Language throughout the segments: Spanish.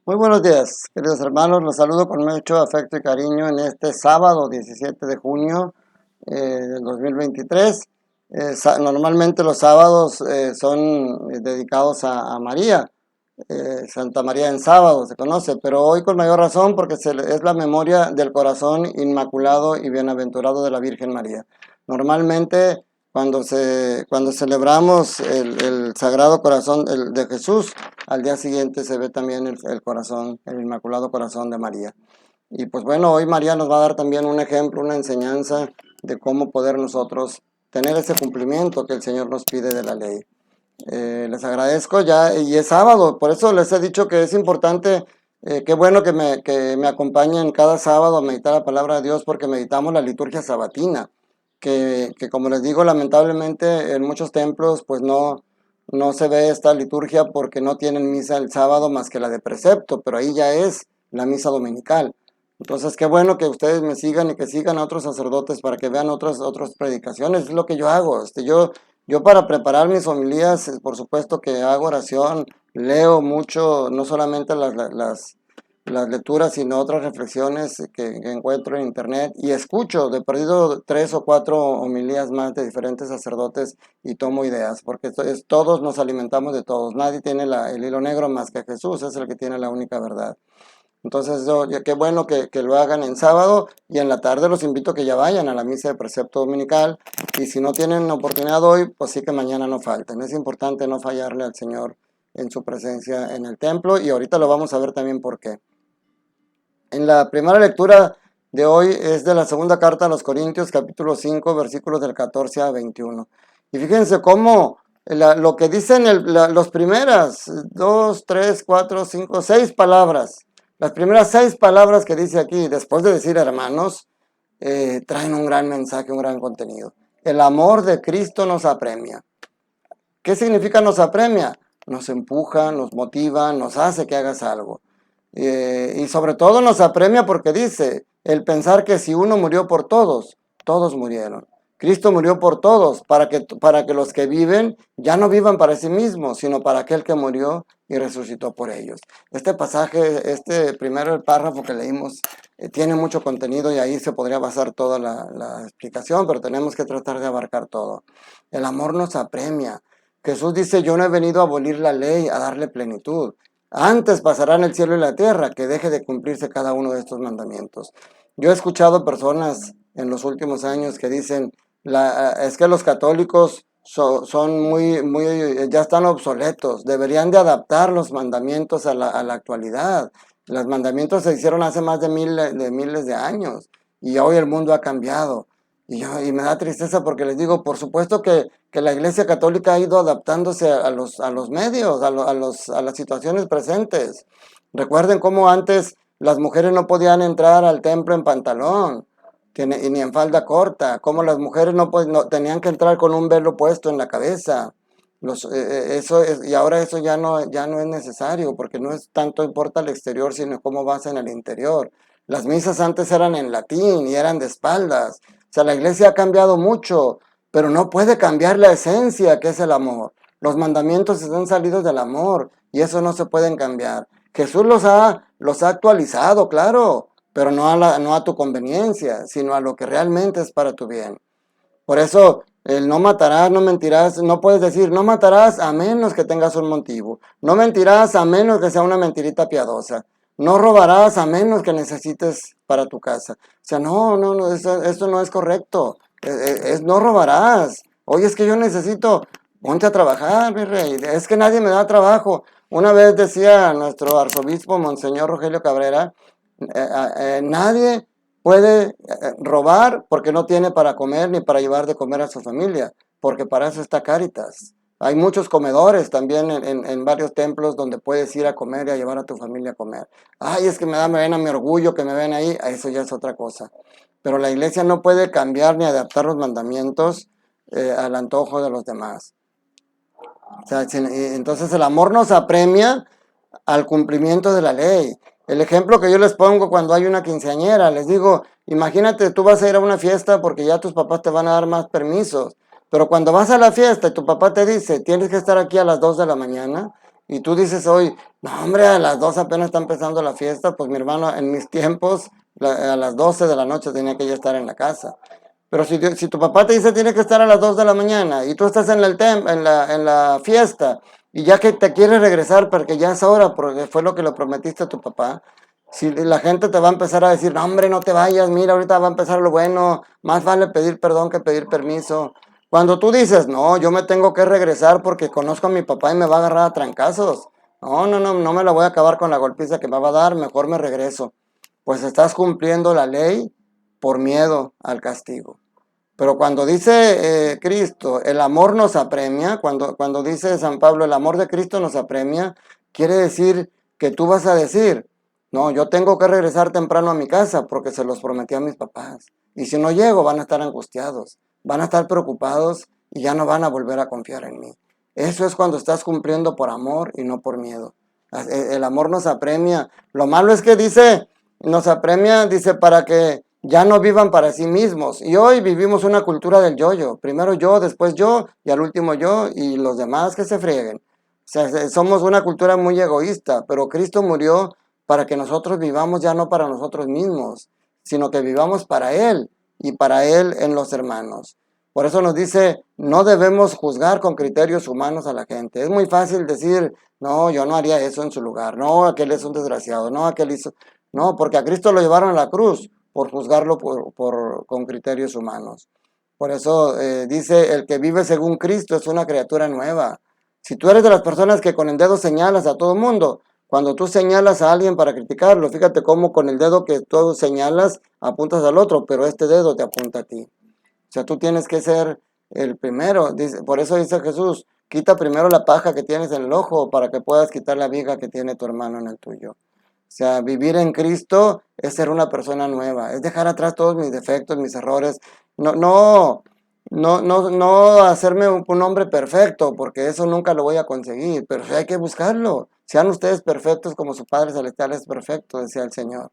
Muy buenos días, queridos hermanos. Los saludo con mucho afecto y cariño en este sábado 17 de junio del 2023. Normalmente los sábados son dedicados a María, Santa María en sábado se conoce, pero hoy con mayor razón porque es la memoria del corazón inmaculado y bienaventurado de la Virgen María. Normalmente cuando celebramos el Sagrado Corazón de Jesús, al día siguiente se ve también el corazón, el Inmaculado Corazón de María. Y pues bueno, hoy María nos va a dar también un ejemplo, una enseñanza de cómo poder nosotros tener ese cumplimiento que el Señor nos pide de la ley. Les agradezco ya, y es sábado, por eso les he dicho que es importante, qué bueno que me acompañen cada sábado a meditar la palabra de Dios, porque meditamos la liturgia sabatina, que como les digo, lamentablemente en muchos templos pues no se ve esta liturgia porque no tienen misa el sábado más que la de precepto, pero ahí ya es la misa dominical. Entonces, qué bueno que ustedes me sigan y que sigan a otros sacerdotes para que vean otras predicaciones. Es lo que yo hago. Yo para preparar mis homilías, por supuesto que hago oración, leo mucho, no solamente las lecturas, sino otras reflexiones que encuentro en internet, y escucho de perdido 3 o 4 homilías más de diferentes sacerdotes y tomo ideas, porque todos nos alimentamos de todos. Nadie tiene el hilo negro más que Jesús, es el que tiene la única verdad. Entonces, qué bueno que lo hagan en sábado, y en la tarde los invito a que ya vayan a la misa de precepto dominical, y si no tienen oportunidad hoy, pues sí que mañana no falten. Es importante no fallarle al Señor en su presencia en el templo, y ahorita lo vamos a ver también por qué. En la primera lectura de hoy es de la segunda carta a los Corintios, capítulo 5, versículos del 14 a 21. Y fíjense cómo lo que dicen los primeras 2, 3, 4, 5, 6 palabras, las primeras 6 palabras que dice aquí, después de decir hermanos, traen un gran mensaje, un gran contenido. El amor de Cristo nos apremia. ¿Qué significa nos apremia? Nos empuja, nos motiva, nos hace que hagas algo. Y sobre todo nos apremia porque dice, el pensar que si uno murió por todos, todos murieron. Cristo murió por todos, para que los que viven ya no vivan para sí mismos, sino para aquel que murió y resucitó por ellos. Este pasaje, primero el párrafo que leímos, tiene mucho contenido, y ahí se podría basar toda la explicación, pero tenemos que tratar de abarcar todo. El amor nos apremia. Jesús dice, yo no he venido a abolir la ley, a darle plenitud. Antes pasarán el cielo y la tierra, que deje de cumplirse cada uno de estos mandamientos. Yo he escuchado personas en los últimos años que dicen, es que los católicos son ya están obsoletos, deberían de adaptar los mandamientos a la actualidad. Los mandamientos se hicieron hace más de miles de años, y hoy el mundo ha cambiado. Y me da tristeza porque les digo, por supuesto que la Iglesia Católica ha ido adaptándose a los medios, a las situaciones presentes. Recuerden cómo antes las mujeres no podían entrar al templo en pantalón, ni en falda corta, cómo las mujeres no tenían que entrar con un velo puesto en la cabeza. Y ahora eso ya no es necesario, porque no es tanto importa el exterior, sino cómo vas en el interior. Las misas antes eran en latín y eran de espaldas. O sea, la iglesia ha cambiado mucho, pero no puede cambiar la esencia, que es el amor. Los mandamientos están salidos del amor, y eso no se pueden cambiar. Jesús los ha actualizado, claro, pero no a tu conveniencia, sino a lo que realmente es para tu bien. Por eso, el no matarás, no mentirás, no puedes decir no matarás a menos que tengas un motivo. No mentirás a menos que sea una mentirita piadosa. No robarás a menos que necesites para tu casa. O sea, no, eso no es correcto. No robarás. Oye, es que yo necesito, ponte a trabajar, mi rey. Es que nadie me da trabajo. Una vez decía nuestro arzobispo, Monseñor Rogelio Cabrera, nadie puede robar porque no tiene para comer ni para llevar de comer a su familia, porque para eso está Cáritas. Hay muchos comedores también en varios templos donde puedes ir a comer y a llevar a tu familia a comer. Ay, es que me ven a mi orgullo que me ven ahí, eso ya es otra cosa. Pero la iglesia no puede cambiar ni adaptar los mandamientos al antojo de los demás. O sea, entonces el amor nos apremia al cumplimiento de la ley. El ejemplo que yo les pongo cuando hay una quinceañera, les digo, imagínate, tú vas a ir a una fiesta porque ya tus papás te van a dar más permisos, pero cuando vas a la fiesta y tu papá te dice, tienes que estar aquí a las 2 de la mañana, Y tú dices hoy, no hombre, a las 2 apenas está empezando la fiesta. Pues mi hermano, en mis tiempos, a las 12 de la noche tenía que ya estar en la casa. Pero si tu papá te dice tiene que estar a las 2 de la mañana y tú estás en la fiesta y ya que te quieres regresar porque ya es hora, porque fue lo que le prometiste a tu papá, si la gente te va a empezar a decir, no hombre, no te vayas, mira, ahorita va a empezar lo bueno, más vale pedir perdón que pedir permiso. Cuando tú dices, no, yo me tengo que regresar porque conozco a mi papá y me va a agarrar a trancazos. No, no, no, no me la voy a acabar con la golpiza que me va a dar, mejor me regreso. Pues estás cumpliendo la ley por miedo al castigo. Pero cuando dice Cristo, el amor nos apremia, cuando dice San Pablo, el amor de Cristo nos apremia, quiere decir que tú vas a decir, no, yo tengo que regresar temprano a mi casa porque se los prometí a mis papás. Y si no llego, van a estar angustiados, van a estar preocupados y ya no van a volver a confiar en mí. Eso es cuando estás cumpliendo por amor y no por miedo. El amor nos apremia. Lo malo es que dice, nos apremia, dice, para que ya no vivan para sí mismos. Y hoy vivimos una cultura del yo-yo. Primero yo, después yo, y al último yo, y los demás que se frieguen. O sea, somos una cultura muy egoísta, pero Cristo murió para que nosotros vivamos ya no para nosotros mismos, sino que vivamos para Él y para Él en los hermanos. Por eso nos dice, no debemos juzgar con criterios humanos a la gente. Es muy fácil decir, no, yo no haría eso en su lugar. No, aquel es un desgraciado. No, aquel hizo... No, porque a Cristo lo llevaron a la cruz por juzgarlo con criterios humanos. Por eso dice, el que vive según Cristo es una criatura nueva. Si tú eres de las personas que con el dedo señalas a todo el mundo, cuando tú señalas a alguien para criticarlo, fíjate cómo con el dedo que tú señalas apuntas al otro, pero este dedo te apunta a ti. O sea, tú tienes que ser el primero. Por eso dice Jesús, quita primero la paja que tienes en el ojo para que puedas quitar la viga que tiene tu hermano en el tuyo. O sea, vivir en Cristo es ser una persona nueva, es dejar atrás todos mis defectos, mis errores. No hacerme un hombre perfecto, porque eso nunca lo voy a conseguir, pero sí hay que buscarlo. Sean ustedes perfectos como su Padre Celestial es perfecto, decía el Señor.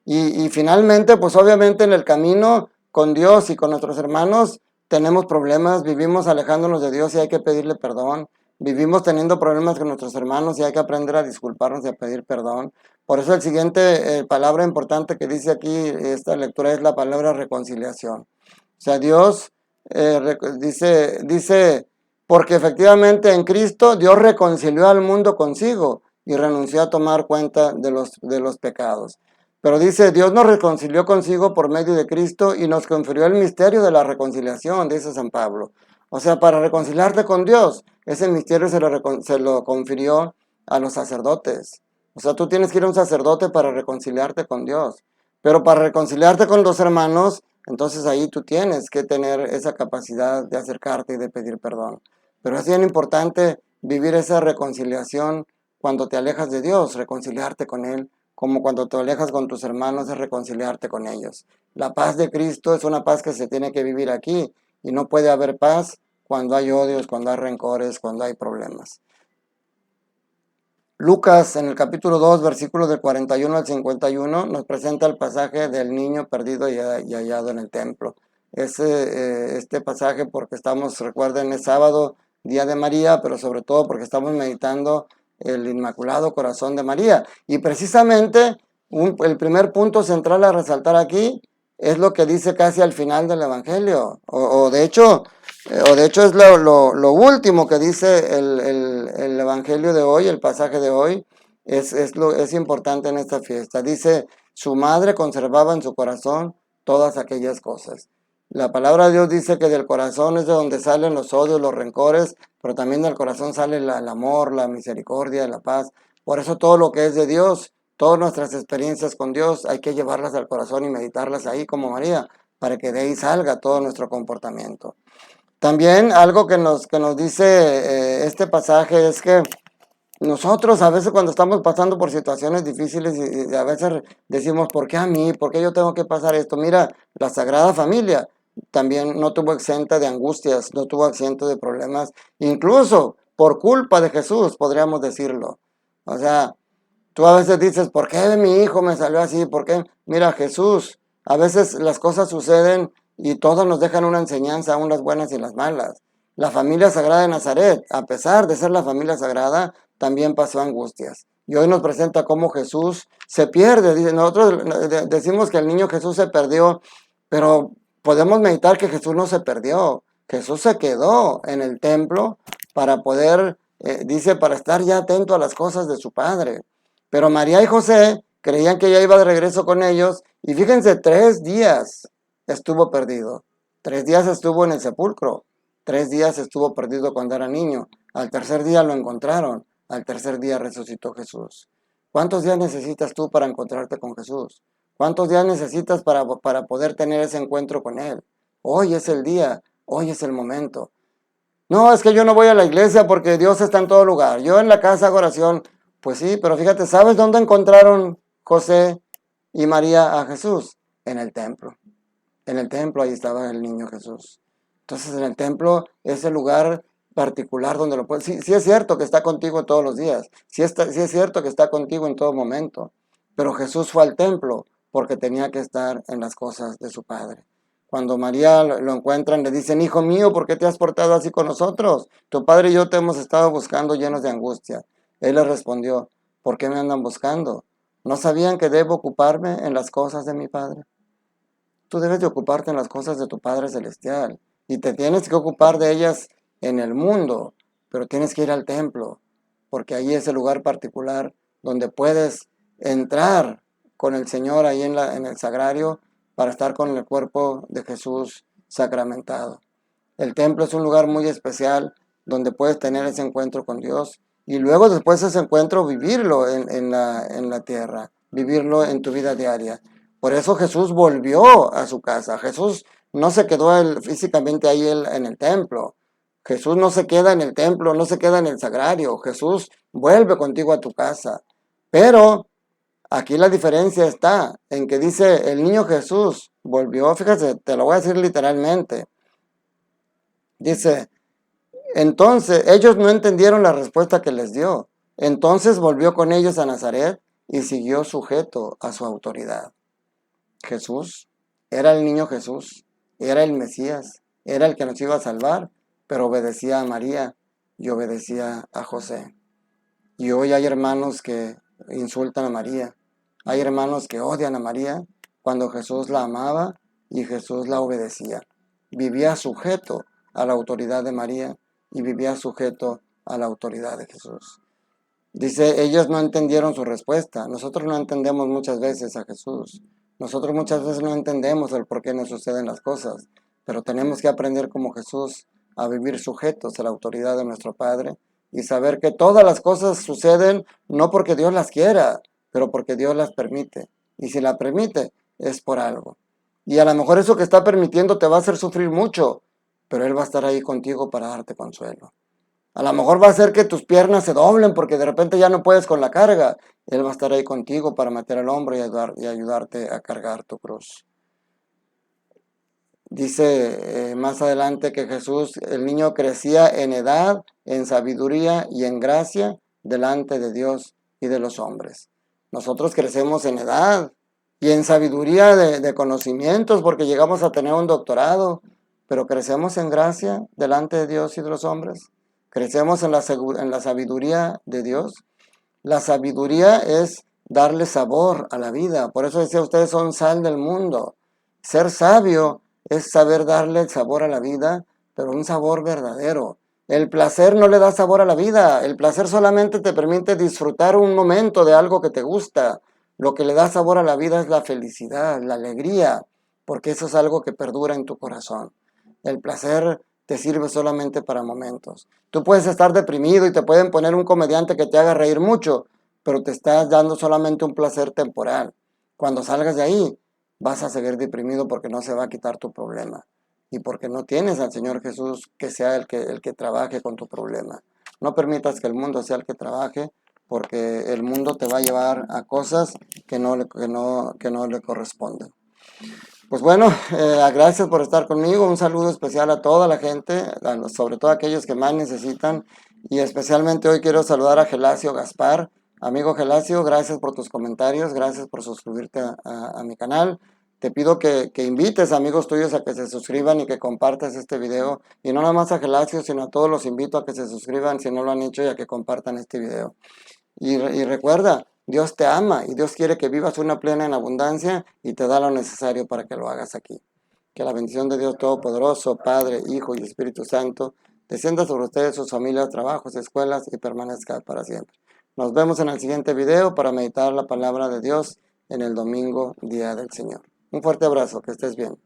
Y finalmente, pues obviamente en el camino con Dios y con nuestros hermanos tenemos problemas, vivimos alejándonos de Dios y hay que pedirle perdón. Vivimos teniendo problemas con nuestros hermanos y hay que aprender a disculparnos y a pedir perdón. Por eso el siguiente palabra importante que dice aquí esta lectura es la palabra reconciliación. O sea, Dios dice, porque efectivamente en Cristo Dios reconcilió al mundo consigo y renunció a tomar cuenta de los pecados. Pero dice, Dios nos reconcilió consigo por medio de Cristo y nos confirió el misterio de la reconciliación, dice San Pablo. O sea, para reconciliarte con Dios, ese misterio se lo confirió a los sacerdotes. O sea, tú tienes que ir a un sacerdote para reconciliarte con Dios. Pero para reconciliarte con los hermanos, entonces ahí tú tienes que tener esa capacidad de acercarte y de pedir perdón. Pero es bien importante vivir esa reconciliación cuando te alejas de Dios, reconciliarte con Él, como cuando te alejas con tus hermanos es reconciliarte con ellos. La paz de Cristo es una paz que se tiene que vivir aquí y no puede haber paz cuando hay odios, cuando hay rencores, cuando hay problemas. Lucas en el capítulo 2, versículos del 41 al 51, nos presenta el pasaje del niño perdido y hallado en el templo. Este pasaje porque recuerden, es sábado, día de María, pero sobre todo porque estamos meditando el Inmaculado Corazón de María. Y precisamente el primer punto central a resaltar aquí es lo que dice casi al final del Evangelio. O de hecho es lo último que dice el Evangelio de hoy, el pasaje de hoy, es importante en esta fiesta. Dice, su madre conservaba en su corazón todas aquellas cosas. La palabra de Dios dice que del corazón es de donde salen los odios, los rencores, pero también del corazón sale el amor, la misericordia, la paz. Por eso todo lo que es de Dios, todas nuestras experiencias con Dios, hay que llevarlas al corazón y meditarlas ahí como María, para que de ahí salga todo nuestro comportamiento. También algo que nos dice este pasaje es que nosotros a veces cuando estamos pasando por situaciones difíciles y a veces decimos, ¿por qué a mí? ¿Por qué yo tengo que pasar esto? Mira, la Sagrada Familia también no tuvo exenta de angustias, no tuvo exento de problemas, incluso por culpa de Jesús, podríamos decirlo. O sea, tú a veces dices, ¿por qué mi hijo me salió así? ¿Por qué? Mira, Jesús, a veces las cosas suceden y todas nos dejan una enseñanza, aún las buenas y las malas. La familia sagrada de Nazaret, a pesar de ser la familia sagrada, también pasó angustias. Y hoy nos presenta cómo Jesús se pierde. Dice, nosotros decimos que el niño Jesús se perdió, pero podemos meditar que Jesús no se perdió. Jesús se quedó en el templo para poder, dice, para estar ya atento a las cosas de su Padre. Pero María y José creían que ya iba de regreso con ellos, y fíjense, 3 días estuvo perdido. 3 días estuvo en el sepulcro. 3 días estuvo perdido cuando era niño. Al tercer día lo encontraron. Al tercer día resucitó Jesús. ¿Cuántos días necesitas tú para encontrarte con Jesús? ¿Cuántos días necesitas para poder tener ese encuentro con Él? Hoy es el día, hoy es el momento. No, es que yo no voy a la iglesia porque Dios está en todo lugar. Yo en la casa hago oración. Pues sí, pero fíjate, ¿sabes dónde encontraron José y María a Jesús? En el templo. En el templo ahí estaba el niño Jesús. Entonces en el templo es el lugar particular donde lo puedes. Sí, sí es cierto que está contigo todos los días. Sí es cierto que está contigo en todo momento. Pero Jesús fue al templo porque tenía que estar en las cosas de su Padre. Cuando María lo encuentran, le dicen, hijo mío, ¿por qué te has portado así con nosotros? Tu padre y yo te hemos estado buscando llenos de angustia. Él les respondió, ¿por qué me andan buscando? ¿No sabían que debo ocuparme en las cosas de mi Padre? Tú debes de ocuparte en las cosas de tu Padre Celestial. Y te tienes que ocupar de ellas en el mundo, pero tienes que ir al templo, porque ahí es el lugar particular donde puedes entrar con el Señor ahí en el sagrario para estar con el cuerpo de Jesús sacramentado. El templo es un lugar muy especial donde puedes tener ese encuentro con Dios y luego después de ese encuentro vivirlo en la tierra, vivirlo en tu vida diaria. Por eso Jesús volvió a su casa. Jesús no se quedó físicamente ahí en el templo. Jesús no se queda en el templo, no se queda en el sagrario. Jesús vuelve contigo a tu casa. Pero aquí la diferencia está en que dice el niño Jesús volvió, fíjate, te lo voy a decir literalmente. Dice, entonces ellos no entendieron la respuesta que les dio. Entonces volvió con ellos a Nazaret y siguió sujeto a su autoridad. Jesús era el niño Jesús, era el Mesías, era el que nos iba a salvar, pero obedecía a María y obedecía a José. Y hoy hay hermanos que insultan a María, hay hermanos que odian a María cuando Jesús la amaba y Jesús la obedecía. Vivía sujeto a la autoridad de María y vivía sujeto a la autoridad de Jesús. Dice, ellos no entendieron su respuesta. Nosotros no entendemos muchas veces a Jesús. Nosotros muchas veces no entendemos el por qué nos suceden las cosas, pero tenemos que aprender como Jesús a vivir sujetos a la autoridad de nuestro Padre y saber que todas las cosas suceden no porque Dios las quiera, pero porque Dios las permite. Y si la permite, es por algo. Y a lo mejor eso que está permitiendo te va a hacer sufrir mucho, pero Él va a estar ahí contigo para darte consuelo. A lo mejor va a hacer que tus piernas se doblen porque de repente ya no puedes con la carga. Él va a estar ahí contigo para meter el hombro y ayudarte a cargar tu cruz. Dice más adelante que Jesús, el niño crecía en edad, en sabiduría y en gracia delante de Dios y de los hombres. Nosotros crecemos en edad y en sabiduría de conocimientos porque llegamos a tener un doctorado, pero crecemos en gracia delante de Dios y de los hombres. Crecemos en la sabiduría de Dios. La sabiduría es darle sabor a la vida. Por eso decía, ustedes son sal del mundo. Ser sabio es saber darle el sabor a la vida, pero un sabor verdadero. El placer no le da sabor a la vida. El placer solamente te permite disfrutar un momento de algo que te gusta. Lo que le da sabor a la vida es la felicidad, la alegría, porque eso es algo que perdura en tu corazón. El placer te sirve solamente para momentos. Tú puedes estar deprimido y te pueden poner un comediante que te haga reír mucho, pero te estás dando solamente un placer temporal. Cuando salgas de ahí, vas a seguir deprimido porque no se va a quitar tu problema y porque no tienes al Señor Jesús que sea el que trabaje con tu problema. No permitas que el mundo sea el que trabaje, porque el mundo te va a llevar a cosas que no le corresponden. Pues bueno, gracias por estar conmigo. Un saludo especial a toda la gente, sobre todo a aquellos que más necesitan. Y especialmente hoy quiero saludar a Gelasio Gaspar. Amigo Gelasio, gracias por tus comentarios, gracias por suscribirte a mi canal. te pido que invites a amigos tuyos a que se suscriban y que compartas este video. Y no nada más a Gelacio, sino a todos los invito a que se suscriban si no lo han hecho y a que compartan este video. Y recuerda, Dios te ama y Dios quiere que vivas una plena en abundancia y te da lo necesario para que lo hagas aquí. Que la bendición de Dios Todopoderoso, Padre, Hijo y Espíritu Santo, descienda sobre ustedes, sus familias, trabajos, escuelas y permanezca para siempre. Nos vemos en el siguiente video para meditar la palabra de Dios en el domingo, Día del Señor. Un fuerte abrazo, que estés bien.